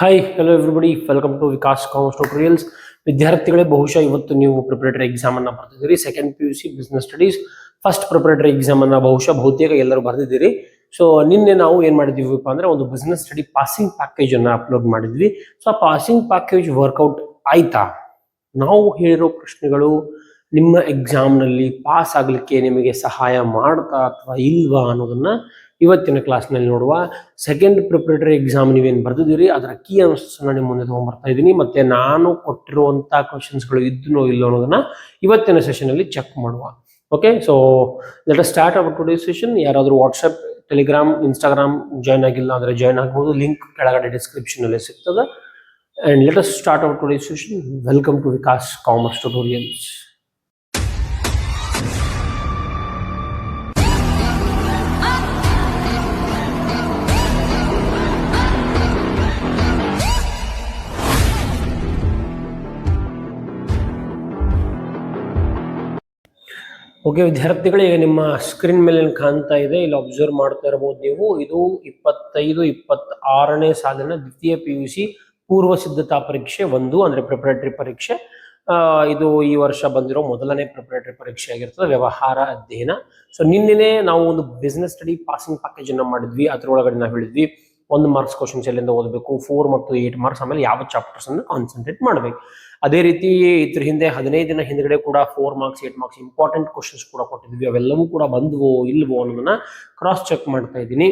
Hi hello everybody welcome to Vikas commerce tutorials. ವಿದ್ಯಾರ್ಥಿಗಳೇ, ಬಹುಶಃ ಇವತ್ತು ನೀವು ಪ್ರಿಪರೇಟರಿ ಎಕ್ಸಾಮ್ ಅನ್ನ ಬರ್ತಿದ್ದೀರಿ. Second PUC business studies first preparatory exam ಅನ್ನ ಬಹುತೇಕ ಎಲ್ಲರೂ ಬರ್ದಿದ್ದೀರಿ. ಸೊ ನಿನ್ನೆ ನಾವು ಏನ್ ಮಾಡಿದೀವಿಪ್ಪ ಅಂದ್ರೆ ಒಂದು ಬಿಸ್ನೆಸ್ ಸ್ಟಡಿ ಪಾಸಿಂಗ್ ಪ್ಯಾಕೇಜ್ ಅನ್ನ ಅಪ್ಲೋಡ್ ಮಾಡಿದ್ವಿ. ಸೊ ಆ ಪಾಸಿಂಗ್ ಪ್ಯಾಕೇಜ್ ವರ್ಕೌಟ್ ಆಯ್ತಾ? ನಾವು ಹೇಳಿರೋ ಪ್ರಶ್ನೆಗಳು ನಿಮ್ಮ ಎಕ್ಸಾಮ್ ನಲ್ಲಿ ಪಾಸ್ ಆಗ್ಲಿಕ್ಕೆ ನಿಮಗೆ ಸಹಾಯ ಮಾಡ್ತಾ ಅಥವಾ ಇಲ್ವಾ ಅನ್ನೋದನ್ನ ಇವತ್ತಿನ ಕ್ಲಾಸ್ನಲ್ಲಿ ನೋಡುವ. ಸೆಕೆಂಡ್ ಪ್ರಿಪರೇಟರಿ ಎಕ್ಸಾಮ್ ನೀವೇನು ಬರ್ದಿದ್ದೀರಿ ಅದರ ಕೀ ಆನ್ಸರ್ಸ್ನ ನಿಮ್ಮ ಮುಂದೆ ತಗೊಂಡ್ಬರ್ತಾ ಇದ್ದೀನಿ. ಮತ್ತೆ ನಾನು ಕೊಟ್ಟಿರುವಂಥ ಕ್ವಶನ್ಸ್ಗಳು ಇದ್ದನೋ ಇಲ್ಲೋ ಅನ್ನೋದನ್ನ ಇವತ್ತಿನ ಸೆಷನ್ ಅಲ್ಲಿ ಚೆಕ್ ಮಾಡುವ. Okay, so let us start our today session. ಯಾರಾದರೂ ವಾಟ್ಸಪ್, ಟೆಲಿಗ್ರಾಮ್, ಇನ್ಸ್ಟಾಗ್ರಾಮ್ ಜಾಯ್ನ್ ಆಗಿಲ್ಲ ಅಂದ್ರೆ ಜಾಯ್ನ್ ಆಗ್ಬೋದು. ಲಿಂಕ್ ಕೆಳಗಡೆ ಡಿಸ್ಕ್ರಿಪ್ಷನ್ ಅಲ್ಲಿ ಸಿಗ್ತದೆ. And let us start our today's session. Welcome to Vikas Commerce Tutorials. Okay ವಿದ್ಯಾರ್ಥಿಗಳೇ, ಈಗ ನಿಮ್ಮ ಸ್ಕ್ರೀನ್ ಮೇಲೆ ಕಾಣ್ತಾ ಇದೆ, ಇಲ್ಲಿ ಅಬ್ಸರ್ವ್ ಮಾಡ್ತಾ ಇರಬಹುದು ನೀವು. ಇದು 25-26ನೇ ಸಾಲಿನ ದ್ವಿತೀಯ PUC ಪೂರ್ವ ಸಿದ್ಧತಾ ಪರೀಕ್ಷೆ 1 ಅಂದ್ರೆ ಪ್ರಿಪರೇಟರಿ ಪರೀಕ್ಷೆ. ಇದು ಈ ವರ್ಷ ಬಂದಿರೋ ಮೊದಲನೇ ಪ್ರಿಪರೇಟರಿ ಪರೀಕ್ಷೆ ಆಗಿರ್ತದೆ, ವ್ಯವಹಾರ ಅಧ್ಯಯನ. ಸೊ ನಿನ್ನೆ ನಾವು ಒಂದು ಬಿಸ್ನೆಸ್ ಸ್ಟಡಿ ಪಾಸಿಂಗ್ ಪ್ಯಾಕೇಜ್ ಅನ್ನ ಮಾಡಿದ್ವಿ. ಅದರೊಳಗಡೆ ನಾವು ಹೇಳಿದ್ವಿ 1 ಮಾರ್ಕ್ಸ್ ಕ್ವಶನ್ಸ್ ಎಲ್ಲಿಂದ ಓದಬೇಕು, 4 ಮತ್ತು 8 ಮಾರ್ಕ್ಸ್, ಆಮೇಲೆ ಯಾವ ಚಾಪ್ಟರ್ಸ್ ಅನ್ನು ಕಾನ್ಸಂಟ್ರೇಟ್ ಮಾಡಬೇಕು. ಅದೇ ರೀತಿ ಇದ್ರ ಹಿಂದೆ 15 ದಿನ ಹಿಂದ್ಗಡೆ ಕೂಡ 4 ಮಾರ್ಕ್ಸ್ 8 ಮಾರ್ಕ್ಸ್ ಇಂಪಾರ್ಟೆಂಟ್ ಕ್ವಶನ್ಸ್ ಕೂಡ ಕೊಟ್ಟಿದ್ವಿ. ಅವೆಲ್ಲವೂ ಕೂಡ ಬಂದ್ವೋ ಇಲ್ವೋ ಅನ್ನೋದನ್ನ ಕ್ರಾಸ್ ಚೆಕ್ ಮಾಡ್ತಾ ಇದ್ದೀನಿ.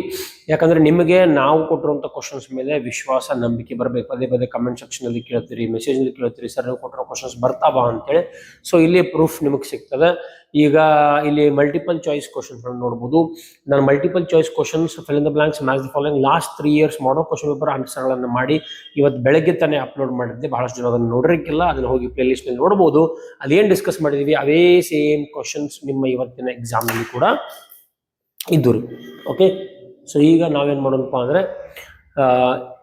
ಯಾಕಂದ್ರೆ ನಿಮಗೆ ನಾವು ಕೊಟ್ಟಿರುವಂತ ಕ್ವಶನ್ಸ್ ಮೇಲೆ ವಿಶ್ವಾಸ, ನಂಬಿಕೆ ಬರಬೇಕು. ಪದೇ ಪದೇ ಕಮೆಂಟ್ ಸೆಕ್ಷನ್ ಅಲ್ಲಿ ಕೇಳ್ತೀರಿ, ಮೆಸೇಜ್ ಅಲ್ಲಿ ಕೇಳ್ತೀರಿ, ಸರ್ ನೀವು ಕೊಟ್ಟಿರೋ ಕ್ವಶನ್ಸ್ ಬರ್ತಾವ ಅಂತೇಳಿ. ಸೊ ಇಲ್ಲಿ ಪ್ರೂಫ್ ನಿಮಗೆ ಸಿಗ್ತದೆ. ಈಗ ಇಲ್ಲಿ ಮಲ್ಟಿಪಲ್ ಚಾಯ್ಸ್ ಕ್ವಶನ್ಸ್ ನೋಡ್ಬೋದು. ನಾನು multiple choice questions, fill in the blanks, match the following last 3 years ಮಾಡೋ ಕ್ವಶನ್ ಪೇಪರ್ ಆನ್ಸರ್ಗಳನ್ನು ಮಾಡಿ ಇವತ್ತು ಬೆಳಗ್ಗೆ ತಾನೇ ಅಪ್ಲೋಡ್ ಮಾಡಿದ್ದೆ. ಬಹಳಷ್ಟು ಜನ ಅದನ್ನು ನೋಡಿರಕ್ಕಿಲ್ಲ, ಅದನ್ನ ಹೋಗಿ ಪ್ಲೇ ಲಿಸ್ಟ್ ನಲ್ಲಿ ನೋಡಬಹುದು. ಅದೇನ್ ಡಿಸ್ಕಸ್ ಮಾಡಿದೀವಿ ಅವೇ ಸೇಮ್ ಕ್ವಶನ್ಸ್ ನಿಮ್ಮ ಇವತ್ತಿನ ಎಕ್ಸಾಮ್ ನಲ್ಲಿ ಕೂಡ ಇದ್ದು. ಓಕೆ, ಸೊ ಈಗ ನಾವೇನ್ ಮಾಡೋಣಪ್ಪ ಅಂದ್ರೆ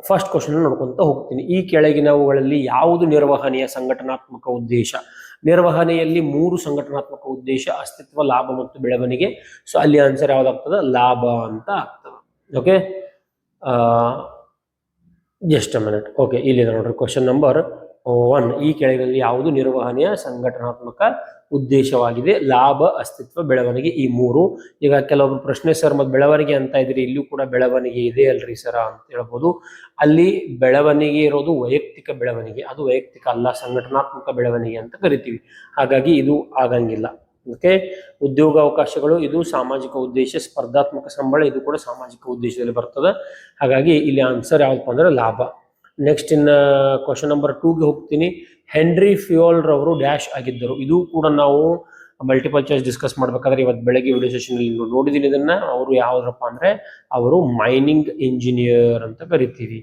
ಫಸ್ಟ್ ಕ್ವಶನ್ ನೋಡ್ಕೊಂತ ಹೋಗ್ತೀನಿ. ಈ ಕೆಳಗಿನವುಗಳಲ್ಲಿ ಯಾವುದು ನಿರ್ವಹಣೆಯ ಸಂಘಟನಾತ್ಮಕ ಉದ್ದೇಶ? ನಿರ್ವಹಣೆಯಲ್ಲಿ 3 ಸಂಘಟನಾತ್ಮಕ ಉದ್ದೇಶ: ಅಸ್ತಿತ್ವ, ಲಾಭ ಮತ್ತು ಬೆಳವಣಿಗೆ. ಸೊ ಅಲ್ಲಿ ಆನ್ಸರ್ ಯಾವ್ದಾಗ್ತದೆ? ಲಾಭ ಅಂತ ಆಗ್ತದೆ. Okay, just a minute. Okay, ಇಲ್ಲಿ ನೋಡ್ರಿ ಕ್ವಶನ್ ನಂಬರ್ 1. ಈ ಕೆಳಗಿನಲ್ಲಿ ಯಾವುದು ನಿರ್ವಹಣೆಯ ಸಂಘಟನಾತ್ಮಕ ಉದ್ದೇಶವಾಗಿದೆ? ಲಾಭ, ಅಸ್ತಿತ್ವ, ಬೆಳವಣಿಗೆ, ಈ 3. ಈಗ ಕೆಲವೊಬ್ರು ಪ್ರಶ್ನೆ, ಸರ್ ಮತ್ತೆ ಬೆಳವಣಿಗೆ ಅಂತ ಇದ್ರಿ, ಇಲ್ಲೂ ಕೂಡ ಬೆಳವಣಿಗೆ ಇದೆ ಅಲ್ರಿ ಸರ ಅಂತ ಹೇಳ್ಬೋದು. ಅಲ್ಲಿ ಬೆಳವಣಿಗೆ ಇರೋದು ವೈಯಕ್ತಿಕ ಬೆಳವಣಿಗೆ, ಅದು ವೈಯಕ್ತಿಕ ಅಲ್ಲ, ಸಂಘಟನಾತ್ಮಕ ಬೆಳವಣಿಗೆ ಅಂತ ಕರಿತೀವಿ. ಹಾಗಾಗಿ ಇದು ಆಗಂಗಿಲ್ಲ. ಓಕೆ, ಉದ್ಯೋಗ ಅವಕಾಶಗಳು, ಇದು ಸಾಮಾಜಿಕ ಉದ್ದೇಶ. ಸ್ಪರ್ಧಾತ್ಮಕ ಸಂಬಳ, ಇದು ಕೂಡ ಸಾಮಾಜಿಕ ಉದ್ದೇಶದಲ್ಲಿ ಬರ್ತದೆ. ಹಾಗಾಗಿ ಇಲ್ಲಿ ಆನ್ಸರ್ ಯಾವ್ದಪ್ಪ ಅಂದ್ರೆ ಲಾಭ. ನೆಕ್ಸ್ಟ್ ಇನ್ ಕ್ವಶನ್ ನಂಬರ್ 2ಗೆ ಹೋಗ್ತೀನಿ. ಹೆನ್ರಿ ಫ್ಯೂಯಲ್ ರವರು ಡ್ಯಾಶ್ ಆಗಿದ್ದರು. ಇದು ಕೂಡ ನಾವು ಮಲ್ಟಿಪಲ್ ಚಾಯ್ಸ್ ಡಿಸ್ಕಸ್ ಮಾಡ್ಬೇಕಾದ್ರೆ ಇವತ್ತು ಬೆಳಗ್ಗೆ ವಿಡಿಯೋ ಸೆಷನ್ ನೋಡಿದೀನಿ ಇದನ್ನ. ಅವರು ಯಾವ್ದ್ರಪ್ಪ ಅಂದ್ರೆ ಅವರು ಮೈನಿಂಗ್ ಇಂಜಿನಿಯರ್ ಅಂತ ಕರಿತೀವಿ.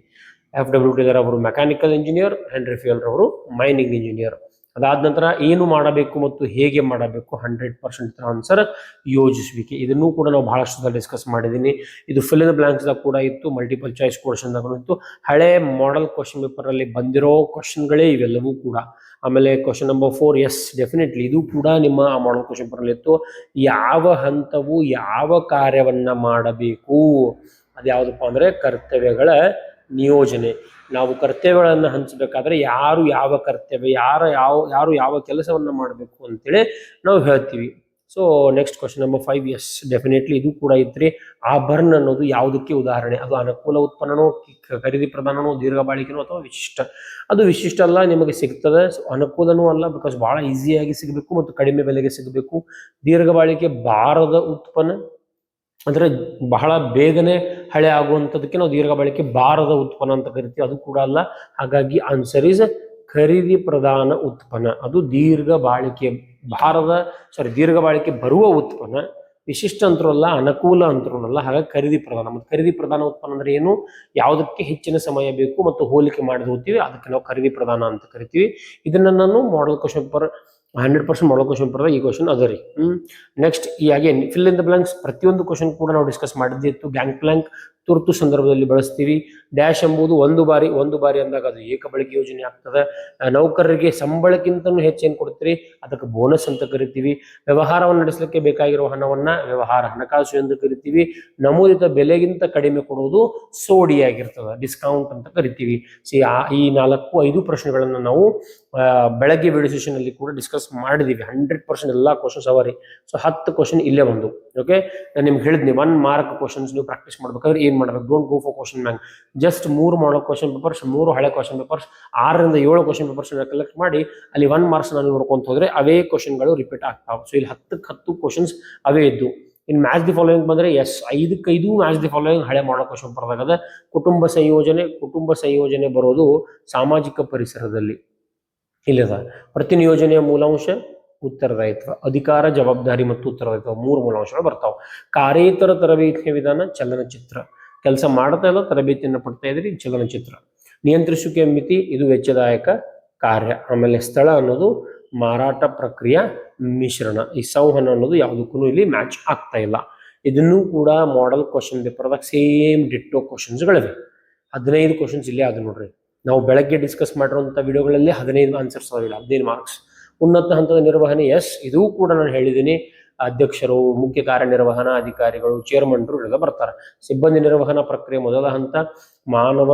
FWT ಅವರು ಮೆಕ್ಯಾನಿಕಲ್ ಇಂಜಿನಿಯರ್, ಹೆನ್ರಿ ಫ್ಯೂಯಲ್ ರವರು ಮೈನಿಂಗ್ ಇಂಜಿನಿಯರ್. ಅದಾದ ನಂತರ ಏನು ಮಾಡಬೇಕು ಮತ್ತು ಹೇಗೆ ಮಾಡಬೇಕು? 100% ಆನ್ಸರ್ ಯೋಜಿಸುವಿಕೆ. ಇದನ್ನು ಕೂಡ ನಾವು ಬಹಳಷ್ಟು ಡಿಸ್ಕಸ್ ಮಾಡಿದ್ದೀನಿ. ಇದು ಫಿಲ್ ಇನ್ ದ ಬ್ಲಾಂಕ್ಸ್ ಕೂಡ ಇತ್ತು, ಮಲ್ಟಿಪಲ್ ಚಾಯ್ಸ್ ಕ್ವಶನ್ ಇತ್ತು. ಹಳೆ ಮಾಡೆಲ್ ಕ್ವಶನ್ ಪೇಪರ್ ಅಲ್ಲಿ ಬಂದಿರೋ ಕ್ವಶನ್ಗಳೇ ಇವೆಲ್ಲವೂ ಕೂಡ. ಆಮೇಲೆ ಕ್ವಶನ್ ನಂಬರ್ 4, ಎಸ್ ಡೆಫಿನೆಟ್ಲಿ ಇದು ಕೂಡ ನಿಮ್ಮ ಮಾಡೆಲ್ ಕ್ವಶನ್ ಪೇಪರ್ ಅಲ್ಲಿ ಇತ್ತು. ಯಾವ ಹಂತವು ಯಾವ ಕಾರ್ಯವನ್ನ ಮಾಡಬೇಕು? ಅದ್ಯಾವುದಪ್ಪ ಅಂದ್ರೆ ಕರ್ತವ್ಯಗಳ ನಿಯೋಜನೆ. ನಾವು ಕರ್ತವ್ಯಗಳನ್ನು ಹಂಚಬೇಕಾದ್ರೆ ಯಾರು ಯಾವ ಕರ್ತವ್ಯ, ಯಾರು ಯಾವ ಕೆಲಸವನ್ನ ಮಾಡಬೇಕು ಅಂತೇಳಿ ನಾವು ಹೇಳ್ತೀವಿ. So next question number 5, yes definitely ಇದು ಕೂಡ ಇತ್ರಿ. ಆಭರಣ ಅನ್ನೋದು ಯಾವುದಕ್ಕೆ ಉದಾಹರಣೆ? ಅದು ಅನುಕೂಲ ಉತ್ಪನ್ನನೋ, ಖರೀದಿ ಪ್ರಧಾನನೋ, ದೀರ್ಘ ಬಾಳಿಕೆನೋ ಅಥವಾ ವಿಶಿಷ್ಟ? ಅದು ವಿಶಿಷ್ಟ ಅಲ್ಲ, ನಿಮಗೆ ಸಿಗ್ತದೆ. ಅನುಕೂಲನೂ ಅಲ್ಲ, ಬಿಕಾಸ್ ಬಹಳ ಈಸಿಯಾಗಿ ಸಿಗಬೇಕು ಮತ್ತು ಕಡಿಮೆ ಬೆಲೆಗೆ ಸಿಗಬೇಕು. ದೀರ್ಘ ಬಾಳಿಕೆ ಬಾರದ ಉತ್ಪನ್ನ, ಅಂದ್ರೆ ಬಹಳ ಬೇಗನೆ ಹಳೆ ಆಗುವಂಥದಕ್ಕೆ ನಾವು ದೀರ್ಘ ಬಾಳಿಕೆ ಬಾರದ ಉತ್ಪನ್ನ ಅಂತ ಕರಿತೀವಿ, ಅದು ಕೂಡ ಅಲ್ಲ. ಹಾಗಾಗಿ ಆನ್ಸರ್ ಇಸ್ ಖರೀದಿ ಪ್ರಧಾನ ಉತ್ಪನ್ನ. ಅದು ದೀರ್ಘ ಬಾಳಿಕೆ ಬರುವ ಉತ್ಪನ್ನ. ವಿಶಿಷ್ಟ ಅಂತರೂ ಅಲ್ಲ, ಅನುಕೂಲ ಅಂತರೂ ಅಲ್ಲ. ಹಾಗಾಗಿ ಖರೀದಿ ಪ್ರಧಾನ. ಮತ್ತು ಖರೀದಿ ಪ್ರಧಾನ ಉತ್ಪನ್ನ ಅಂದ್ರೆ ಏನು? ಯಾವುದಕ್ಕೆ ಹೆಚ್ಚಿನ ಸಮಯ ಬೇಕು ಮತ್ತು ಹೋಲಿಕೆ ಮಾಡಿ ಹೋಗ್ತೀವಿ, ಅದಕ್ಕೆ ನಾವು ಖರೀದಿ ಪ್ರಧಾನ ಅಂತ ಕರಿತೀವಿ. ಇದನ್ನ ನಾನು ಮಾಡೆಲ್ ಕ್ವಶನ್ ಪೇಪರ್ 100% ಮಾಡೋ ಕ್ವಶನ್ ಪೇಪರ್ ಈ ಕ್ವಶನ್ ಅದ ರೀ. ನೆಕ್ಸ್ಟ್ ಈ ಹಾಗೆ ಫಿಲ್ ಇನ್ ದ ಬ್ಲಾಂಕ್ಸ್ ಪ್ರತಿಯೊಂದು ಕ್ವಶನ್ ಕೂಡ ನಾವು ಡಿಸ್ಕಸ್ ಮಾಡಿದ್ದಿತ್ತು. ಗ್ಯಾಂಗ್ ಪ್ಲಾಂಕ್ ತುರ್ತು ಸಂದರ್ಭದಲ್ಲಿ ಬಳಸ್ತೀವಿ. ಡ್ಯಾಶ್ ಎಂಬುದು ಒಂದು ಬಾರಿ ಅಂದಾಗ ಅದು ಏಕ ಬಳಕೆ ಯೋಜನೆ ಆಗ್ತದೆ. ನೌಕರರಿಗೆ ಸಂಬಳಕ್ಕಿಂತಲೂ ಹೆಚ್ಚೇನು ಕೊಡ್ತೀರಿ, ಅದಕ್ಕೆ ಬೋನಸ್ ಅಂತ ಕರಿತೀವಿ. ವ್ಯವಹಾರವನ್ನು ನಡೆಸಲಿಕ್ಕೆ ಬೇಕಾಗಿರುವ ಹಣವನ್ನ ವ್ಯವಹಾರ ಹಣಕಾಸು ಎಂದು ಕರಿತೀವಿ. ನಮೂದಿತ ಬೆಲೆಗಿಂತ ಕಡಿಮೆ ಕೊಡುವುದು ಸೋಡಿ ಆಗಿರ್ತದೆ, ಡಿಸ್ಕೌಂಟ್ ಅಂತ ಕರಿತೀವಿ. ಈ 4-5 ಪ್ರಶ್ನೆಗಳನ್ನು ನಾವು ಬೆಳಗ್ಗೆ ವಿಡಿಯೋ ಸೆಷನ್ ಅಲ್ಲಿ ಕೂಡ ಡಿಸ್ಕಸ್ ಮಾಡಿದೀವಿ. 100% ಎಲ್ಲಾ ಕ್ವಶನ್ಸ್ ಅವರಿ. ಸೊ 10 ಕ್ವಶನ್ ಇಲ್ಲೇ ಬಂದು. ಓಕೆ, ನಾನು ನಿಮ್ಗೆ ಹೇಳಿದ್ನಿ 1 ಮಾರ್ಕ್ ಕ್ವಶನ್ಸ್ ನೀವು ಪ್ರಾಕ್ಟೀಸ್ ಮಾಡ್ಬೇಕಾದ್ರೆ ಏನ್ ಮಾಡ್ಬೇಕು, don't go for question bank. Just 3 ಮಾಡೋ ಕ್ವಶನ್ ಪೇಪರ್ಸ್, 3 ಹಳೆ ಕ್ವಶನ್ ಪೇಪರ್ಸ್, 6ರಿಂದ 7 ಕ್ವಶನ್ ಪೇಪರ್ಸ್ ಕಲೆಕ್ಟ್ ಮಾಡಿ ಅಲ್ಲಿ 1 ಮಾರ್ಕ್ಸ್ ನಾನು ನೋಡ್ಕೊಂತ ಹೋದ್ರೆ ಅವೇ ಕ್ವಶನ್ಗಳು ರಿಪೀಟ್ ಆಗ್ತಾವೆ. ಸೊ ಇಲ್ಲಿ 10 ಕ್ವಶನ್ಸ್ ಅವೇ ಇದ್ದು. ಇನ್ ಮ್ಯಾಚ್ ದಿ ಫಾಲೋಯಿಂಗ್ ಬಂದ್ರೆ 5 ಮ್ಯಾಚ್ ದಿ ಫಾಲೋಯಿಂಗ್ ಹಳೆ ಮಾಡೋ ಕ್ವಶನ್ ಬರೋದಾಗದ. ಕುಟುಂಬ ಸಂಯೋಜನೆ ಬರೋದು ಸಾಮಾಜಿಕ ಪರಿಸರದಲ್ಲಿ ಇಲ್ಲದ. ಪ್ರತಿನಿಯೋಜನೆಯ ಮೂಲಾಂಶ ಉತ್ತರದಾಯಿತ್ವ, ಅಧಿಕಾರ, ಜವಾಬ್ದಾರಿ ಮತ್ತು ಉತ್ತರದಾಯಿತ್ವ 3 ಮೂಲಾಂಶಗಳು ಬರ್ತಾವೆ. ಕಾರ್ಯೇತರ ತರಬೇತಿಯ ವಿಧಾನ ಚಲನಚಿತ್ರ, ಕೆಲಸ ಮಾಡ್ತಾ ಇಲ್ಲ ತರಬೇತಿಯನ್ನು ಪಡ್ತಾ ಇದ್ರಿ ಚಲನಚಿತ್ರ. ನಿಯಂತ್ರಿಸುವಿಕೆ ಮಿತಿ, ಇದು ವೆಚ್ಚದಾಯಕ ಕಾರ್ಯ. ಆಮೇಲೆ ಸ್ಥಳ ಅನ್ನೋದು ಮಾರಾಟ ಪ್ರಕ್ರಿಯೆ ಮಿಶ್ರಣ. ಈ ಸಂವಹನ ಅನ್ನೋದು ಯಾವುದಕ್ಕೂ ಇಲ್ಲಿ ಮ್ಯಾಚ್ ಆಗ್ತಾ ಇಲ್ಲ. ಇದನ್ನು ಕೂಡ ಮಾಡೆಲ್ ಕ್ವಶನ್ ಪೇಪರ್ದಾಗ ಸೇಮ್ ಡಿಟ್ಟೋ ಕ್ವಶನ್ಸ್ಗಳಿವೆ. 15 ಕ್ವಶನ್ಸ್ ಇಲ್ಲೇ ಅದು ನೋಡ್ರಿ. ನಾವು ಬೆಳಗ್ಗೆ ಡಿಸ್ಕಸ್ ಮಾಡಿರುವಂಥ ವಿಡಿಯೋಗಳಲ್ಲಿ 15 ಆನ್ಸರ್ಸ್ ಆಗಿಲ್ಲ, 15 ಮಾರ್ಕ್ಸ್. ಉನ್ನತ ಹಂತದ ನಿರ್ವಹಣೆ, ಇದೂ ಕೂಡ ನಾನು ಹೇಳಿದ್ದೀನಿ. ಅಧ್ಯಕ್ಷರು, ಮುಖ್ಯ ಕಾರ್ಯನಿರ್ವಹಣಾ ಅಧಿಕಾರಿಗಳು, ಚೇರ್ಮನ್ರು ಎಲ್ಲ ಬರ್ತಾರೆ. ಸಿಬ್ಬಂದಿ ನಿರ್ವಹಣಾ ಪ್ರಕ್ರಿಯೆ ಮೊದಲ ಹಂತ ಮಾನವ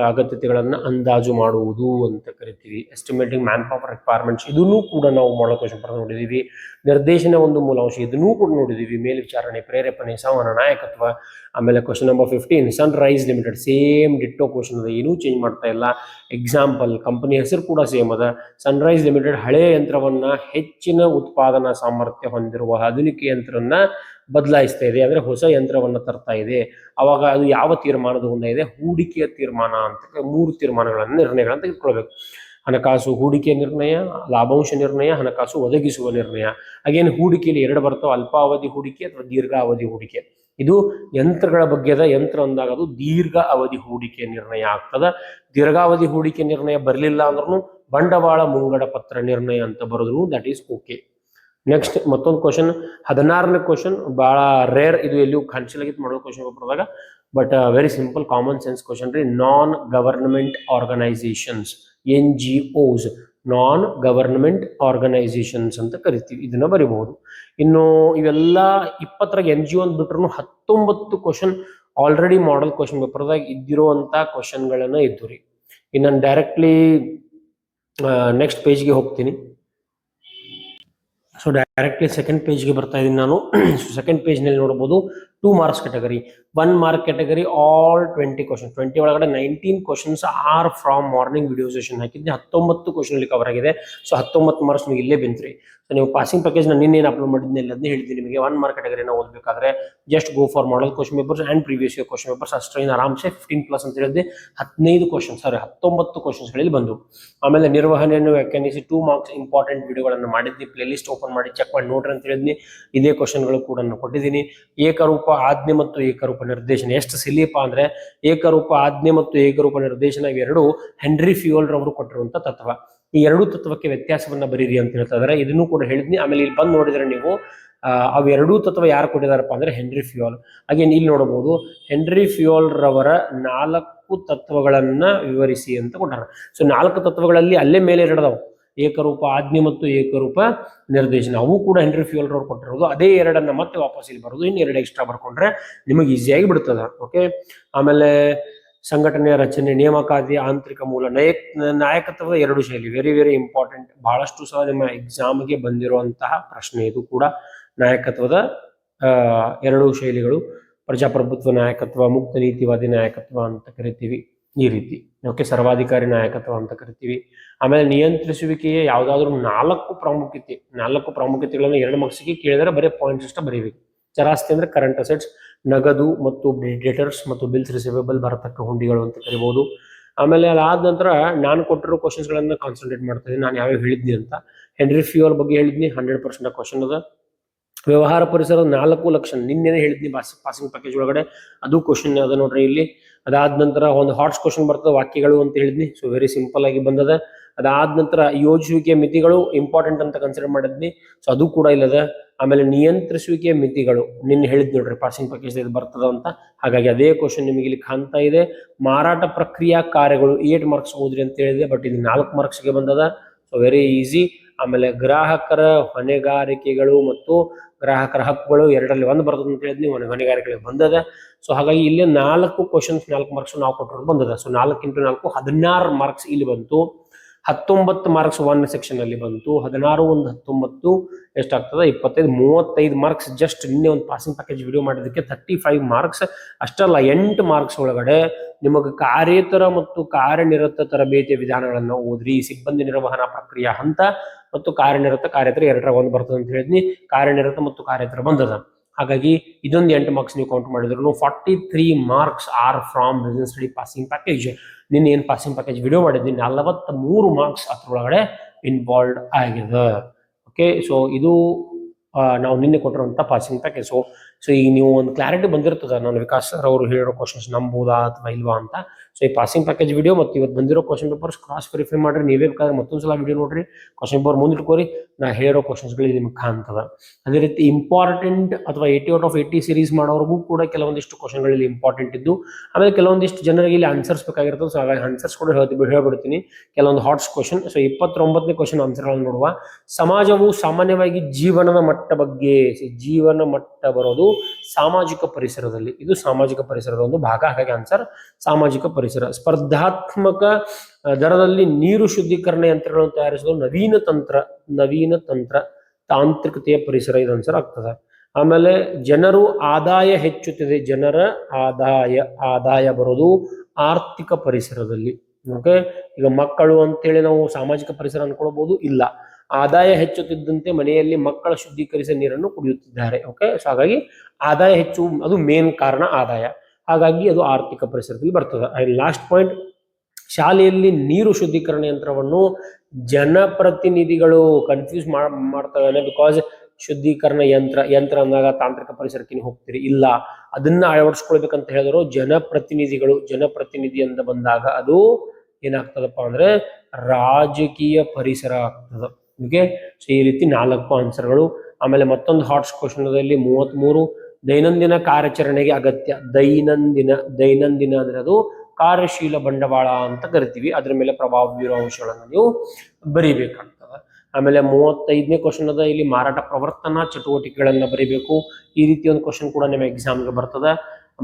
ಅಗತ್ಯತೆಗಳನ್ನು ಅಂದಾಜು ಮಾಡುವುದು ಅಂತ ಕರಿತೀವಿ. ಎಸ್ಟಿಮೇಟಿಂಗ್ ಮ್ಯಾನ್ ಪವರ್ ರಿಕ್ವೈರ್ಮೆಂಟ್ಸ್, ಇದನ್ನೂ ಕೂಡ ನಾವು ಮಾಡೋ ಕ್ವಶನ್ ಪೇಪರ್ ನೋಡಿದೀವಿ. ನಿರ್ದೇಶನ ಒಂದು ಮೂಲಾಂಶ, ಇದನ್ನೂ ಕೂಡ ನೋಡಿದೀವಿ. ಮೇಲ್ವಿಚಾರಣೆ, ಪ್ರೇರೇಪಣೆ, ಸಂವಹನ, ನಾಯಕತ್ವ. ಆಮೇಲೆ question number 15 Sunrise limited, same ditto question ಅದ, ಏನೂ ಚೇಂಜ್ ಮಾಡ್ತಾ ಇಲ್ಲ. ಎಕ್ಸಾಂಪಲ್, ಕಂಪನಿ ಹೆಸರು ಕೂಡ ಸೇಮ್ ಅದ. ಸನ್ರೈಸ್ ಲಿಮಿಟೆಡ್ ಹಳೆಯ ಯಂತ್ರವನ್ನ ಹೆಚ್ಚಿನ ಉತ್ಪಾದನಾ ಸಾಮರ್ಥ್ಯ ಹೊಂದಿರುವ ಆಧುನಿಕ ಯಂತ್ರವನ್ನ ಬದಲಾಯಿಸ್ತಾ ಇದೆ, ಅಂದ್ರೆ ಹೊಸ ಯಂತ್ರವನ್ನ ತರ್ತಾ ಇದೆ. ಅವಾಗ ಅದು ಯಾವ ತೀರ್ಮಾನದ ಹೊಂದಿದೆ, ಹೂಡಿಕೆಯ ತೀರ್ಮಾನ ಅಂತ 3 ತೀರ್ಮಾನಗಳನ್ನು ನಿರ್ಣಯಗಳನ್ನು ತೆಗೆದುಕೊಳ್ಬೇಕು. ಹಣಕಾಸು ಹೂಡಿಕೆ ನಿರ್ಣಯ, ಲಾಭಾಂಶ ನಿರ್ಣಯ, ಹಣಕಾಸು ಒದಗಿಸುವ ನಿರ್ಣಯ. ಹಾಗೇನು ಹೂಡಿಕೆಯಲ್ಲಿ 2 ಬರ್ತಾವೆ, ಅಲ್ಪಾವಧಿ ಹೂಡಿಕೆ ಅಥವಾ ದೀರ್ಘಾವಧಿ ಹೂಡಿಕೆ. ಇದು ಯಂತ್ರಗಳ ಬಗ್ಗೆದ. ಯಂತ್ರ ಅಂದಾಗ ಅದು ದೀರ್ಘ ಅವಧಿ ಹೂಡಿಕೆ ನಿರ್ಣಯ ಆಗ್ತದ. ದೀರ್ಘಾವಧಿ ಹೂಡಿಕೆ ನಿರ್ಣಯ ಬರಲಿಲ್ಲ ಅಂದ್ರೂ ಬಂಡವಾಳ ಮುಂಗಡ ಪತ್ರ ನಿರ್ಣಯ ಅಂತ ಬರೋದು, ದಟ್ ಈಸ್ ಓಕೆ. ನೆಕ್ಸ್ಟ್ ಮತ್ತೊಂದು ಕ್ವಶನ್, 16ನೇ ಕ್ವಶನ್, ಬಹಳ ರೇರ್, ಇದು ಎಲ್ಲಿಯೂ ಕಾಣಿಸಲಾಗಿತ್ತು ಮಾಡೋ ಕ್ವಶನ್ ಪೇಪರ್ದಾಗ. But very simple common sense question ರೀ. Non government organisations, NGOs, non government organisations ಅಂತ ಕರಿತೀವಿ. ಇದನ್ನ ಬರೀಬಹುದು. ಇನ್ನು ಇವೆಲ್ಲ 20ರಾಗ NGO ಅಂತ ಬಿಟ್ರು 19 ಕ್ವಶನ್ ಆಲ್ರೆಡಿ ಮಾಡೆಲ್ ಕ್ವಶನ್ ಪೇಪರ್ದಾಗ ಇದ್ದಿರುವಂತ ಕ್ವಶನ್ಗಳನ್ನ ಇದ್ದು ರೀ. ಇನ್ನು ನಾನು ಡೈರೆಕ್ಟ್ಲಿ ನೆಕ್ಸ್ಟ್ ಪೇಜ್ಗೆ ಹೋಗ್ತೀನಿ. ಸೊ ಡೈರೆಕ್ಟ್ಲಿ ಸೆಕೆಂಡ್ ಪೇಜ್ಗೆ ಬರ್ತಾ ಇದ್ದೀನಿ ನಾನು. ಸೆಕೆಂಡ್ ಪೇಜ್ನಲ್ಲಿ ನೋಡ್ಬೋದು 2 marks category, 1 mark category, all 20 question. 20 ಒಳಗಡೆ 19 questions are from morning video session ಹಾಕಿದ್ದೆ. 19 ಕ್ವಶನ್ ಇಲ್ಲಿ ಕವರ್ ಆಗಿದೆ. ಸೊ 19 ಮಾರ್ಕ್ಸ್ ನಿಮಗೆ ಇಲ್ಲೇ ಬಂತ್ರಿ. ಸೊ ನೀವು ಪಾಸಿಂಗ್ ಪ್ಯಾಕೇಜ್ ನಾನು ನಿನ್ನೇನು ಅಪ್ಲೋಡ್ ಮಾಡಿದ್ದೆ ಅದನ್ನೇ ಹೇಳ್ತೀನಿ ನಿಮಗೆ. 1 ಮಾರ್ಕ್ ಕ್ಯಾಟಗರಿನ ಓದಬೇಕಾದ್ರೆ just go for model question papers and previous year question papers. ಅಷ್ಟೇನು ಆರಾಮ್ಸೆ 15+ ಅಂತ ಹೇಳಿದ್ದೆ. 19 ಕ್ವಶನ್, ಸಾರಿ 19 ಕ್ವಶನ್ಸ್ಗಳಲ್ಲಿ ಬಂದು. ಆಮೇಲೆ ನಿರ್ವಹಣೆಯನ್ನು ವ್ಯಾಖ್ಯಾನಿಸಿ 2 ಮಾರ್ಕ್ಸ್ ಇಂಪಾರ್ಟೆಂಟ್ ವಿಡಿಯೋಗಳನ್ನು ಮಾಡಿದ್ನಿ. ಪ್ಲೇ ಲಿಸ್ಟ್ ಓಪನ್ ಮಾಡಿ ಚೆಕ್ ಮಾಡಿ ನೋಡ್ರಿ ಅಂತ ಹೇಳಿದ್ನಿ. ಇದೇ ಕ್ವಶನ್ಗಳು ಕೂಡ ಕೊಟ್ಟಿದ್ದೀನಿ. ಏಕರೂಪ ಆಜ್ಞೆ ಮತ್ತು ಏಕರೂಪ ನಿರ್ದೇಶನ ಎಷ್ಟು ಸಿಲಿಪ ಅಂದ್ರೆ, ಏಕರೂಪ ಆಜ್ಞೆ ಮತ್ತು ಏಕರೂಪ ನಿರ್ದೇಶನ ಇವೆರಡು ಹೆನ್ರಿ ಫ್ಯೂಯಲ್ ರವರು ಕೊಟ್ಟಿರುವಂತ ತತ್ವ. ಈ 2 ತತ್ವಕ್ಕೆ ವ್ಯತ್ಯಾಸವನ್ನ ಬರೀರಿ ಅಂತ ಹೇಳ್ತಾ ಇದಾರೆ. ಇದನ್ನು ಕೂಡ ಹೇಳಿದ್ನಿ. ಆಮೇಲೆ ಇಲ್ಲಿ ಬಂದು ನೋಡಿದ್ರೆ ನೀವು ಅವೆರಡೂ ತತ್ವ ಯಾರು ಕೊಟ್ಟಿದಾರಪ್ಪ ಅಂದ್ರೆ ಹೆನ್ರಿ ಫ್ಯೂಯಲ್. ಹಾಗೆ ಇಲ್ಲಿ ನೋಡಬಹುದು ಹೆನ್ರಿ ಫ್ಯೂಯಲ್ ರವರ 4 ತತ್ವಗಳನ್ನ ವಿವರಿಸಿ ಅಂತ ಕೊಟ್ಟಾರ. ಸೊ 4 ತತ್ವಗಳಲ್ಲಿ ಅಲ್ಲೇ ಮೇಲೆ 2 ಅದಾವ, ಏಕರೂಪ ಆಜ್ಞೆ ಮತ್ತು ಏಕರೂಪ ನಿರ್ದೇಶನ. ಅವು ಕೂಡ ಹೆನ್ರಿ ಫ್ಯೂಯಲ್ ರವರು ಕೊಟ್ಟಿರೋದು. ಅದೇ 2ಅನ್ನ ಮತ್ತೆ ವಾಪಸ್ ಇಲ್ಲಿ ಬರೋದು, ಇನ್ನು 2 ಎಕ್ಸ್ಟ್ರಾ ಬರ್ಕೊಂಡ್ರೆ ನಿಮಗೆ ಈಸಿಯಾಗಿ ಬಿಡ್ತದ. ಓಕೆ, ಆಮೇಲೆ ಸಂಘಟನೆಯ ರಚನೆ, ನೇಮಕಾತಿ, ಆಂತರಿಕ ಮೂಲ, ನಾಯಕತ್ವದ 2 ಶೈಲಿ. Very very important. ಬಹಳಷ್ಟು ಸಹ ನಿಮ್ಮ ಎಕ್ಸಾಮ್ಗೆ ಬಂದಿರುವಂತಹ ಪ್ರಶ್ನೆ ಇದು ಕೂಡ. ನಾಯಕತ್ವದ 2 ಶೈಲಿಗಳು, ಪ್ರಜಾಪ್ರಭುತ್ವ ನಾಯಕತ್ವ, ಮುಕ್ತ ನೀತಿವಾದಿ ನಾಯಕತ್ವ ಅಂತ ಕರಿತೀವಿ ಈ ರೀತಿ. ಓಕೆ, ಸರ್ವಾಧಿಕಾರಿ ನಾಯಕತ್ವ ಅಂತ ಕರಿತೀವಿ. ಆಮೇಲೆ ನಿಯಂತ್ರಿಸುವಿಕೆಯ ಯಾವ್ದಾದ್ರು 4 ಪ್ರಾಮುಖ್ಯತೆಗಳನ್ನು 2 ಮಾರ್ಕ್ಸ್ಗೆ ಕೇಳಿದರೆ ಬರೀ ಪಾಯಿಂಟ್ಸ್ ಅಷ್ಟ ಬರೀಬೇಕು. ಚರಾಸ್ತಿ ಅಂದ್ರೆ ಕರೆಂಟ್ ಅಸೆಟ್ಸ್, ನಗದು ಮತ್ತು ಡೆಟರ್ಸ್ ಮತ್ತು ಬಿಲ್ಸ್ ರಿಸಿವೇಬಲ್, ಬರತಕ್ಕ ಹುಂಡಿಗಳು ಅಂತ ಕರಿಬಹುದು. ಆಮೇಲೆ ಅದಾದ ನಂತರ ನಾನು ಕೊಟ್ಟಿರೋ ಕ್ವಶನ್ಸ್ ಗಳನ್ನ ಕಾನ್ಸಂಟ್ರೇಟ್ ಮಾಡ್ತಾ ಇದ್ದೀನಿ. ನಾನು ಯಾವ್ಯಾವ ಹೇಳಿದ್ನಿ ಅಂತ ಹೆನ್ರಿ ಫ್ಯೂಯಲ್ ಬಗ್ಗೆ ಹೇಳಿದ್ನಿ, 100% ಕ್ವಶನ್ ಅದ. ವ್ಯವಹಾರ ಪರಿಸರ 4 ಲಕ್ಷ ನಿನ್ನೆನೆ ಹೇಳಿದ್ನಿ ಪಾಸಿಂಗ್ ಪ್ಯಾಕೇಜ್ ಒಳಗಡೆ, ಅದು ಕ್ವಶನ್ ಅದ ನೋಡ್ರಿ ಇಲ್ಲಿ. ಅದಾದ ನಂತರ ಒಂದು ಹಾಟ್ಸ್ ಕ್ವಶನ್ ಬರ್ತದೆ, ವಾಕ್ಯಗಳು ಅಂತ ಹೇಳಿದ್ನಿ. ಸೊ ವೆರಿ ಸಿಂಪಲ್ ಆಗಿ ಬಂದದ. ಅದಾದ ನಂತರ ಯೋಜಿಸುವಿಕೆಯ ಮಿತಿಗಳು ಇಂಪಾರ್ಟೆಂಟ್ ಅಂತ ಕನ್ಸಿಡರ್ ಮಾಡಿದ್ವಿ, ಸೊ ಅದು ಕೂಡ ಇಲ್ಲದ. ಆಮೇಲೆ ನಿಯಂತ್ರಿಸುವಿಕೆಯ ಮಿತಿಗಳು ನಿನ್ನೆ ಹೇಳಿದ್ ನೋಡ್ರಿ ಪಾಸಿಂಗ್ ಪ್ಯಾಕೇಜ್ ಇದು ಬರ್ತದ ಅಂತ, ಹಾಗಾಗಿ ಅದೇ ಕ್ವಶನ್ ನಿಮಗೆ ಇಲ್ಲಿ ಕಾಣ್ತಾ ಇದೆ. ಮಾರಾಟ ಪ್ರಕ್ರಿಯಾ ಕಾರ್ಯಗಳು 8 ಮಾರ್ಕ್ಸ್ ಓದ್ರಿ ಅಂತ ಹೇಳಿದೆ, ಬಟ್ ಇದು 4 ಮಾರ್ಕ್ಸ್ಗೆ ಬಂದದ, ಸೊ ವೆರಿ ಈಸಿ. ಆಮೇಲೆ ಗ್ರಾಹಕರ ಹೊಣೆಗಾರಿಕೆಗಳು ಮತ್ತು ಗ್ರಾಹಕರ ಹಕ್ಕುಗಳು 2ರಲ್ಲಿ 1 ಬರ್ತದೆ ಅಂತ ಹೇಳಿದ್ವಿ, ಹೊಣೆಗಾರಿಕೆಗಳಿಗೆ ಬಂದದ. ಸೊ ಹಾಗಾಗಿ ಇಲ್ಲಿ 4 ಕ್ವಶನ್ಸ್ 4 ಮಾರ್ಕ್ಸ್ ನಾವು ಕೊಟ್ಟಿರೋದು ಬಂದದ. ಸೊ 4 × 4 16 ಮಾರ್ಕ್ಸ್ ಇಲ್ಲಿ ಬಂತು. 19 ಮಾರ್ಕ್ಸ್ 1 ಸೆಕ್ಷನ್ ಅಲ್ಲಿ ಬಂತು. 16 × 19 ಎಷ್ಟಾಗ್ತದೆ 25, 35 ಮಾರ್ಕ್ಸ್. ಜಸ್ಟ್ ನಿನ್ನೆ ಒಂದು ಪಾಸಿಂಗ್ ಪ್ಯಾಕೇಜ್ ವಿಡಿಯೋ ಮಾಡಿದಕ್ಕೆ 35 ಮಾರ್ಕ್ಸ್. ಅಷ್ಟಲ್ಲ 8 ಮಾರ್ಕ್ಸ್ ಒಳಗಡೆ ನಿಮಗೆ ಕಾರ್ಯೇತರ ಮತ್ತು ಕಾರ್ಯನಿರತ ತರಬೇತಿಯ ವಿಧಾನಗಳನ್ನ ಓದ್ರಿ, ಸಿಬ್ಬಂದಿ ನಿರ್ವಹಣಾ ಪ್ರಕ್ರಿಯಾ ಹಂತ ಮತ್ತು ಕಾರ್ಯನಿರತ ಕಾರ್ಯೇತರ 2ರ 1 ಬರ್ತದೆ ಅಂತ ಹೇಳಿದ್ನಿ. ಕಾರ್ಯನಿರತ ಮತ್ತು ಕಾರ್ಯೇತರ ಬಂದದ, ಹಾಗಾಗಿ ಇದೊಂದು 8 ಮಾರ್ಕ್ಸ್ ನೀವು ಕೌಂಟ್ ಮಾಡಿದ್ರು 43 marks are from business study passing package. ನಿನ್ನೆ ಏನು ಪಾಸಿಂಗ್ ಪ್ಯಾಕೇಜ್ ವಿಡಿಯೋ ಮಾಡಿದ್ವಿ 43 ಮಾರ್ಕ್ಸ್ ಅದ್ರೊಳಗಡೆ ಇನ್ವಾಲ್ವ್ ಆಗಿದೆ. ಓಕೆ, ಸೊ ಇದು ನಾವು ನಿನ್ನೆ ಕೊಟ್ಟಿರುವಂತ ಪಾಸಿಂಗ್ ಪ್ಯಾಕೇಜ್. ಸೊ ಈಗ ನೀವು ಒಂದು ಕ್ಲಾರಿಟಿ ಬಂದಿರ್ತದ, ನಾನು ವಿಕಾಸ್ ಸರ್ ಅವರು ಹೇಳಿರೋ ಕ್ವಶನ್ಸ್ ನಂಬೋದಾ ಅಥವಾ ಇಲ್ವಾ ಅಂತ. ಸೊ ಈ ಪಾಸಿಂಗ್ ಪ್ಯಾಕೇಜ್ ವಿಡಿಯೋ ಮತ್ತು ಇವತ್ತು ಬಂದಿರೋ ಕ್ವಶನ್ ಪೇಪರ್ಸ್ ಕ್ರಾಸ್ ವೆರಿಫೈ ಮಾಡ್ರಿ. ನೀವೇ ಬೇಕಾದ್ರೆ ಮತ್ತೊಂದ್ಸಲ ವಿಡಿಯೋ ನೋಡ್ರಿ, ಕ್ವಶನ್ ಪೇಪರ್ ಮುಂದಿಟ್ಕೋರಿ, ನಾ ಹೇಳಿರೋ ಕ್ವಶನ್ಸ್ಗಳು ನಿಮ್ಗೆ ಕಾಣ್ತದ. ಅದೇ ರೀತಿ ಇಂಪಾರ್ಟೆಂಟ್ ಅಥವಾ 80/80 ಸೀರೀಸ್ ಮಾಡೋರ್ಗೂ ಕೂಡ ಕೆಲವೊಂದಿಷ್ಟು ಕ್ವಶನ್ಗಳಲ್ಲಿ ಇಂಪಾರ್ಟೆಂಟ್ ಇದ್ದು, ಆಮೇಲೆ ಕೆಲವೊಂದಿಷ್ಟು ಜನರಿಗೆ ಇಲ್ಲಿ ಆನ್ಸರ್ಸ್ ಬೇಕಾಗಿರ್ತದೆ. ಸೊ ಹಾಗಾಗಿ ಆನ್ಸರ್ಸ್ ಕೂಡ ಹೇಳ್ಬಿಡ್ತೀನಿ, ಕೆಲವೊಂದು ಹಾಟ್ಸ್ ಕ್ವಶನ್. ಸೊ 29ನೇ ಕ್ವಶನ್ ಆನ್ಸರ್ಗಳನ್ನು ನೋಡುವ. ಸಮಾಜವು ಸಾಮಾನ್ಯವಾಗಿ ಜೀವನದ ಮಟ್ಟ ಬಗ್ಗೆ, ಜೀವನ ಮಟ್ಟ ಬರೋದು ಸಾಮಾಜಿಕ ಪರಿಸರದಲ್ಲಿ, ಇದು ಸಾಮಾಜಿಕ ಪರಿಸರದ ಒಂದು ಭಾಗ, ಹಾಗಾಗಿ ಆನ್ಸರ್ ಸಾಮಾಜಿಕ ಪರಿಸರ. ಸ್ಪರ್ಧಾತ್ಮಕ ದರದಲ್ಲಿ ನೀರು ಶುದ್ಧೀಕರಣ ಯಂತ್ರಗಳನ್ನು ತಯಾರಿಸಲು ನವೀನ ತಂತ್ರ ತಾಂತ್ರಿಕತೆಯ ಪರಿಸರ, ಇದು ಆನ್ಸರ್ ಆಗ್ತದೆ. ಆಮೇಲೆ ಜನರು ಆದಾಯ ಹೆಚ್ಚುತ್ತಿದೆ, ಜನರ ಆದಾಯ ಬರೋದು ಆರ್ಥಿಕ ಪರಿಸರದಲ್ಲಿ. ಓಕೆ, ಈಗ ಮಕ್ಕಳು ಅಂತೇಳಿ ನಾವು ಸಾಮಾಜಿಕ ಪರಿಸರ ಅನ್ಕೊಳ್ಬಹುದು, ಇಲ್ಲ, ಆದಾಯ ಹೆಚ್ಚುತ್ತಿದ್ದಂತೆ ಮನೆಯಲ್ಲಿ ಮಕ್ಕಳ ಶುದ್ಧೀಕರಿಸಿದ ನೀರನ್ನು ಕುಡಿಯುತ್ತಿದ್ದಾರೆ. ಓಕೆ, ಸೊ ಹಾಗಾಗಿ ಆದಾಯ ಹೆಚ್ಚು, ಅದು ಮೇನ್ ಕಾರಣ ಆದಾಯ, ಹಾಗಾಗಿ ಅದು ಆರ್ಥಿಕ ಪರಿಸರದಲ್ಲಿ ಬರ್ತದೆ. ಲಾಸ್ಟ್ ಪಾಯಿಂಟ್, ಶಾಲೆಯಲ್ಲಿ ನೀರು ಶುದ್ಧೀಕರಣ ಯಂತ್ರವನ್ನು ಜನಪ್ರತಿನಿಧಿಗಳು ಕನ್ಫ್ಯೂಸ್ ಮಾಡ್ತವೆ. ಬಿಕಾಸ್ ಶುದ್ಧೀಕರಣ ಯಂತ್ರ ಅಂದಾಗ ತಾಂತ್ರಿಕ ಪರಿಸರಕ್ಕೆ ನೀವು ಹೋಗ್ತೀರಿ, ಇಲ್ಲ, ಅದನ್ನ ಅಳವಡಿಸ್ಕೊಳ್ಬೇಕಂತ ಹೇಳಿದ್ರು ಜನಪ್ರತಿನಿಧಿ ಅಂತ ಬಂದಾಗ ಅದು ಏನಾಗ್ತದಪ್ಪ ಅಂದ್ರೆ ರಾಜಕೀಯ ಪರಿಸರ ಆಗ್ತದ. ಓಕೆ, ಸೊ ಈ ರೀತಿ 4 ಆನ್ಸರ್ಗಳು. ಆಮೇಲೆ ಮತ್ತೊಂದು ಹಾಟ್ಸ್ ಕ್ವಶನ್ದಲ್ಲಿ 33 ದೈನಂದಿನ ಕಾರ್ಯಾಚರಣೆಗೆ ಅಗತ್ಯ. ದೈನಂದಿನ ಅಂದ್ರೆ ಅದು ಕಾರ್ಯಶೀಲ ಬಂಡವಾಳ ಅಂತ ಕರಿತೀವಿ, ಅದ್ರ ಮೇಲೆ ಪ್ರಭಾವ ಬೀರೋ ಅಂಶಗಳನ್ನು ನೀವು ಬರಿಬೇಕಾಗ್ತದೆ. ಆಮೇಲೆ 35ನೇ ಕ್ವಶನ್ ಅದ, ಇಲ್ಲಿ ಮಾರಾಟ ಪ್ರವರ್ತನಾ ಚಟುವಟಿಕೆಗಳನ್ನ ಬರಿಬೇಕು. ಈ ರೀತಿ ಒಂದು ಕ್ವಶನ್ ಕೂಡ ನಿಮ್ಮ ಎಕ್ಸಾಮ್ಗೆ ಬರ್ತದೆ.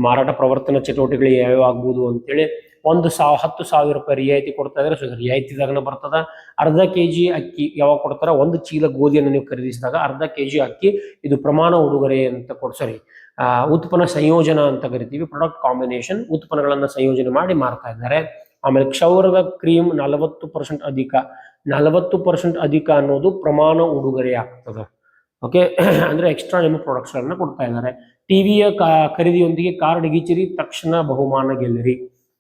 ಮಾರಾಟ ಪ್ರವರ್ತನಾ ಚಟುವಟಿಕೆಗಳು ಯಾವ್ಯಾವ ಆಗ್ಬೋದು ಅಂತೇಳಿ 10,000 ರೂಪಾಯಿ ರಿಯಾಯಿತಿ ಕೊಡ್ತಾ ಇದ್ರೆ, ಸೊ ರಿಯಾಯಿತಿದಾಗನ ಬರ್ತದ. ಅರ್ಧ ಕೆಜಿ ಅಕ್ಕಿ ಯಾವಾಗ ಕೊಡ್ತಾರ, 1 ಚೀಲ ಗೋಧಿಯನ್ನು ನೀವು ಖರೀದಿಸಿದಾಗ ಅರ್ಧ ಕೆಜಿ ಅಕ್ಕಿ, ಇದು ಪ್ರಮಾಣ ಉಡುಗೊರೆ ಅಂತ ಉತ್ಪನ್ನ ಸಂಯೋಜನಾ ಅಂತ ಕರಿತೀವಿ, ಪ್ರಾಡಕ್ಟ್ ಕಾಂಬಿನೇಷನ್, ಉತ್ಪನ್ನಗಳನ್ನ ಸಂಯೋಜನೆ ಮಾಡಿ ಮಾರ್ತಾ ಇದ್ದಾರೆ. ಆಮೇಲೆ ಕ್ಷೌರದ ಕ್ರೀಮ್ 40% ಅಧಿಕ, 40% ಅಧಿಕ ಅನ್ನೋದು ಪ್ರಮಾಣ ಉಡುಗೊರೆ ಆಗ್ತದೆ. ಓಕೆ, ಅಂದ್ರೆ ಎಕ್ಸ್ಟ್ರಾ ನಿಮ್ಮ ಪ್ರಾಡಕ್ಟ್ಸ್ ಗಳನ್ನ ಕೊಡ್ತಾ ಇದ್ದಾರೆ. ಟಿವಿಯ ಖರೀದಿಯೊಂದಿಗೆ ಕಾರ್ಡ್ ಗೀಚಿರಿ, ತಕ್ಷಣ ಬಹುಮಾನ ಗೆಲ್ಲಿರಿ.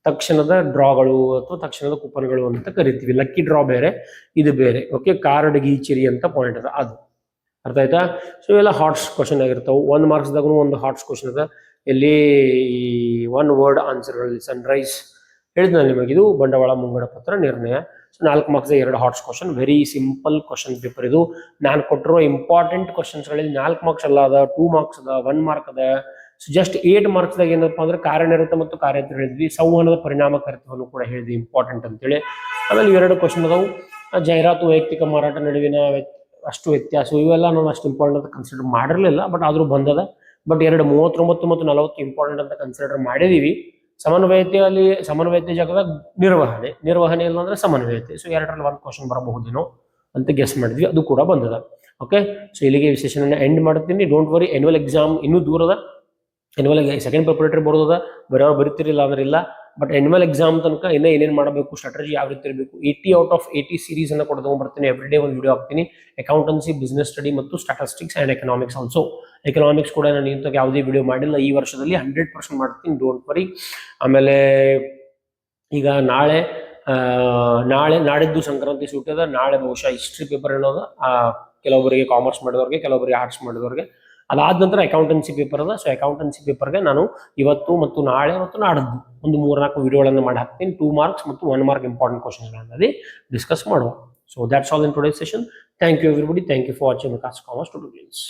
ತಕ್ಷಣದ ಡ್ರಾಗಳು ಅಥವಾ ತಕ್ಷಣದ ಕೂಪನ್ಗಳು ಅಂತ ಕರಿತೀವಿ. ಲಕ್ಕಿ ಡ್ರಾ ಬೇರೆ, ಇದು ಬೇರೆ. ಓಕೆ, ಕಾರ್ಡ್ ಗೀಚಿರಿ ಅಂತ ಪಾಯಿಂಟ್ ಅದ, ಅದು ಅರ್ಥ ಆಯ್ತಾ. ಸೊ ಇವೆಲ್ಲ ಹಾಟ್ಸ್ ಕ್ವಶನ್ ಆಗಿರ್ತಾವೆ. 1 ಮಾರ್ಕ್ಸ್ದಾಗೂ ಒಂದು ಹಾಟ್ಸ್ ಕ್ವಶನ್ ಅದ. ಇಲ್ಲಿ 1 ವರ್ಡ್ ಆನ್ಸರ್ಗಳಲ್ಲಿ ಸನ್ರೈಸ್ ಹೇಳಿದ್ನ ನಿಮಗೆ, ಇದು ಬಂಡವಾಳ ಮುಂಗಡ ಪತ್ರ ನಿರ್ಣಯ. So 4 marks 2 HOTS question, very simple question paper ಇದು. ನಾನು ಕೊಟ್ಟಿರೋ ಇಂಪಾರ್ಟೆಂಟ್ ಕ್ವಶನ್ಸ್ಗಳಲ್ಲಿ 4 ಮಾರ್ಕ್ಸ್ ಅಲ್ಲ ಅದ, 2 ಮಾರ್ಕ್ಸ್ ಅದ, 1 ಮಾರ್ಕ್ ಅದ. ಸೊ ಜಸ್ಟ್ 8 ಮಾರ್ಕ್ಸ್ದಾಗ ಏನಪ್ಪಾ ಅಂದ್ರೆ ಕಾರ್ಯನಿರತ ಮತ್ತು ಕಾರ್ಯೇತರ ಹೇಳಿದ್ವಿ, ಸಂವಹನದ ಪರಿಣಾಮಕಾರಿತ್ವವನ್ನು ಕೂಡ ಹೇಳಿದ್ವಿ ಇಂಪಾರ್ಟೆಂಟ್ ಅಂತೇಳಿ. ಆಮೇಲೆ 2 ಕ್ವಶನ್ ಅದಾವು, ಜಾಹೀರಾತು ವೈಯಕ್ತಿಕ ಮಾರಾಟ ನಡುವಿನ ಅಷ್ಟು ವ್ಯತ್ಯಾಸ, ಇವೆಲ್ಲ ನಾನು ಅಷ್ಟು ಇಂಪಾರ್ಟೆಂಟ್ ಅಂತ ಕನ್ಸಿಡರ್ ಮಾಡಿರಲಿಲ್ಲ, ಬಟ್ ಆದ್ರೂ ಬಂದದ. ಬಟ್ 2 39 ಮತ್ತು 40 ಇಂಪಾರ್ಟೆಂಟ್ ಅಂತ ಕನ್ಸಿಡರ್ ಮಾಡಿದೀವಿ. ಸಮನ್ವಯತೆ ಜಾಗದಾಗ ನಿರ್ವಹಣೆ ಇಲ್ಲ ಅಂದ್ರೆ ಸಮನ್ವಯತೆ. ಸೊ 2ರಲ್ಲಿ 1 ಕ್ವಶನ್ ಬರಬಹುದೇನೋ ಅಂತ ಗೆಸ್ ಮಾಡಿದ್ವಿ, ಅದು ಕೂಡ ಬಂದದ. ಓಕೆ, ಸೊ ಇಲ್ಲಿಗೆ ವಿಶೇಷನ ಎಂಡ್ ಮಾಡ್ತೀನಿ. ಡೋಂಟ್ ವರಿ, ಆನ್ಯುವಲ್ ಎಕ್ಸಾಮ್ ಇನ್ನೂ ದೂರದ. ಆನ್ಯುವಲ್ ಸೆಕೆಂಡ್ ಪ್ರಿಪರೇಟರಿ ಬರೋದ, ಬರೋರು ಬರೀತಿರಿಲ್ಲ ಅಂದ್ರೆ ಇಲ್ಲ, ಬಟ್ ಆನ್ಯುವಲ್ ಎಕ್ಸಾಮ್ ತನಕ ಇನ್ನೂ ಏನೇನು ಮಾಡಬೇಕು, ಸ್ಟ್ರಾಟಜಿ ಯಾವ ರೀತಿ ಇರಬೇಕು, 80/80 ಸೀರೀಸ್ ಅನ್ನ ಕೊಡ್ಕೊಂಡು ಬರ್ತೀನಿ. ಎವ್ರಿ ಡೇ ಒಂದು ವಿಡಿಯೋ ಹಾಕ್ತೀನಿ. ಅಕೌಂಟೆನ್ಸಿ, ಬಿಸ್ನೆಸ್ ಸ್ಟಡಿ ಮತ್ತು statistics and economics also. Economics ಕೂಡ ನಾನು ಇಂಥ ಯಾವುದೇ ವಿಡಿಯೋ ಮಾಡಿಲ್ಲ, ಈ ವರ್ಷದಲ್ಲಿ 100% ಮಾಡ್ತೀನಿ, ಡೋಂಟ್ ವರಿ. ಆಮೇಲೆ ಈಗ ನಾಡಿದ್ದು ಸಂಕ್ರಾಂತಿ ಸೂಟ್ ಅದ. ನಾಳೆ ಬಹುಶಃ ಹಿಸ್ಟ್ರಿ ಪೇಪರ್ ಅನ್ನೋದು ಕೆಲವೊಬ್ಬರಿಗೆ ಕಾಮರ್ಸ್ ಮಾಡಿದವ್ರಿಗೆ, ಕೆಲವೊಬ್ಬರಿಗೆ ಆರ್ಟ್ಸ್ ಮಾಡಿದವ್ರಿಗೆ ಅದಾದ ನಂತರ ಅಕೌಂಟೆನ್ಸಿ ಪೇಪರ್ ಅದ. ಸೊ ಅಕೌಂಟೆನ್ಸಿ ಪೇಪರ್ಗೆ ನಾನು ಇವತ್ತು ಮತ್ತು ನಾಳೆ ಮತ್ತು ನಾಡದ್ದು ಒಂದು 3-4 ವಿಡಿಯೋಗಳನ್ನು ಮಾಡಿ ಹಾಕ್ತೀನಿ. 2 ಮಾರ್ಕ್ಸ್ ಮತ್ತು 1 ಮಾರ್ಕ್ ಇಂಪಾರ್ಟೆಂಟ್ ಕ್ವಶನ್ಸ್ಗಳಲ್ಲಿ ಡಿಸ್ಕಸ್ ಮಾಡುವ. So that's all in today's session. Thank you everybody. Thank you for watching Vikas commerce tutorials.